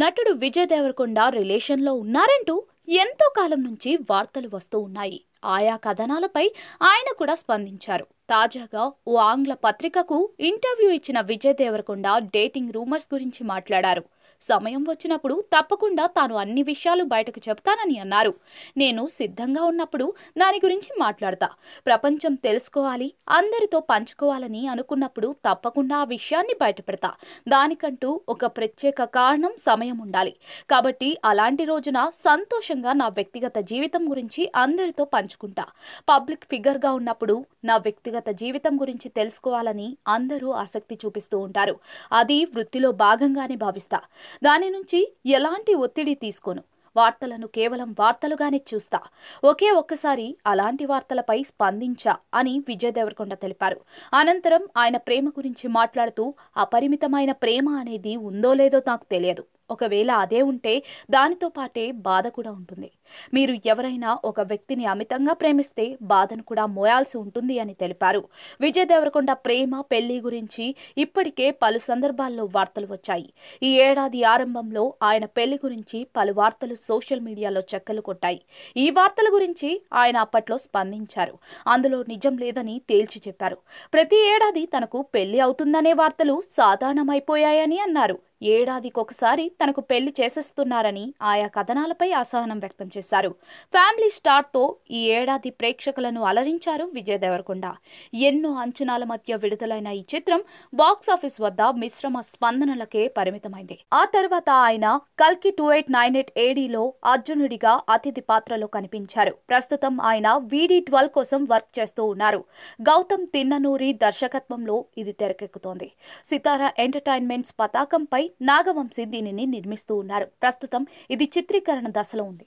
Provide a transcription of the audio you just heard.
నటుడు విజయ్ దేవరకొండ రిలేషన్లో ఉన్నారంటూ ఎంతో కాలం నుంచి వార్తలు వస్తూ ఉన్నాయి. ఆయా కథనాలపై ఆయన కూడా స్పందించారు. తాజాగా ఓ ఆంగ్ల పత్రికకు ఇంటర్వ్యూ ఇచ్చిన విజయ్ దేవరకొండ డేటింగ్ రూమర్స్ గురించి మాట్లాడారు. సమయం వచ్చినప్పుడు తప్పకుండా తాను అన్ని విషయాలు బయటకు చెప్తానని అన్నారు. నేను సిద్ధంగా ఉన్నప్పుడు దాని గురించి మాట్లాడతా. ప్రపంచం తెలుసుకోవాలి, అందరితో పంచుకోవాలని అనుకున్నప్పుడు తప్పకుండా ఆ విషయాన్ని బయటపెడతా. దానికంటూ ఒక ప్రత్యేక కారణం, సమయం ఉండాలి. కాబట్టి అలాంటి రోజున సంతోషంగా నా వ్యక్తిగత జీవితం గురించి అందరితో పంచుకుంటా. పబ్లిక్ ఫిగర్గా ఉన్నప్పుడు నా వ్యక్తిగత జీవితం గురించి తెలుసుకోవాలని అందరూ ఆసక్తి చూపిస్తూ ఉంటారు. అది వృత్తిలో భాగంగానే భావిస్తా. దాని నుంచి ఎలాంటి ఒత్తిడి తీసుకోను. వార్తలను కేవలం వార్తలుగానే చూస్తా. ఒక్కసారి అలాంటి వార్తలపై స్పందించా అని విజయ్ దేవరకొండ తెలిపారు. అనంతరం ఆయన ప్రేమ గురించి మాట్లాడుతూ, అపరిమితమైన ప్రేమ అనేది ఉందో లేదో నాకు తెలియదు. ఒకవేళ అదే ఉంటే దానితో పాటే బాధ కూడా ఉంటుంది. మీరు ఎవరైనా ఒక వ్యక్తిని అమితంగా ప్రేమిస్తే బాధను కూడా మోయాల్సి ఉంటుంది అని తెలిపారు. విజయ్ దేవరకొండ ప్రేమ, పెళ్లి గురించి ఇప్పటికే పలు సందర్భాల్లో వార్తలు వచ్చాయి. ఈ ఏడాది ఆరంభంలో ఆయన పెళ్లి గురించి పలు వార్తలు సోషల్ మీడియాలో చక్కర్లు కొట్టాయి. ఈ వార్తల గురించి ఆయన అప్పట్లో స్పందించారు. అందులో నిజం లేదని తేల్చి చెప్పారు. ప్రతి ఏడాది తనకు పెళ్లి అవుతుందనే వార్తలు సాధారణమైపోయాయని అన్నారు. ఏడాదికొకసారి తనకు పెళ్లి చేసేస్తున్నారని ఆయా కథనాలపై అసహనం వ్యక్తం చేశారు. ఫ్యామిలీ స్టార్తో ఈ ఏడాది ప్రేక్షకులను అలరించారు విజయ్ దేవరకొండ. ఎన్నో అంచనాల మధ్య విడుదలైన ఈ చిత్రం బాక్సాఫీస్ వద్ద మిశ్రమ స్పందనలకే పరిమితమైంది. ఆ తర్వాత ఆయన కల్కి 2898 ADలో అర్జునుడిగా అతిథి పాత్రలో కనిపించారు. ప్రస్తుతం ఆయన VD12 కోసం వర్క్ చేస్తూ ఉన్నారు. గౌతమ్ తిన్ననూరి దర్శకత్వంలో ఇది తెరకెక్కుతోంది. సితారా ఎంటర్టైన్మెంట్స్ పతాకంపై నాగవంశీ దీనిని నిర్మిస్తూ ఉన్నారు. ప్రస్తుతం ఇది చిత్రీకరణ దశలో ఉంది.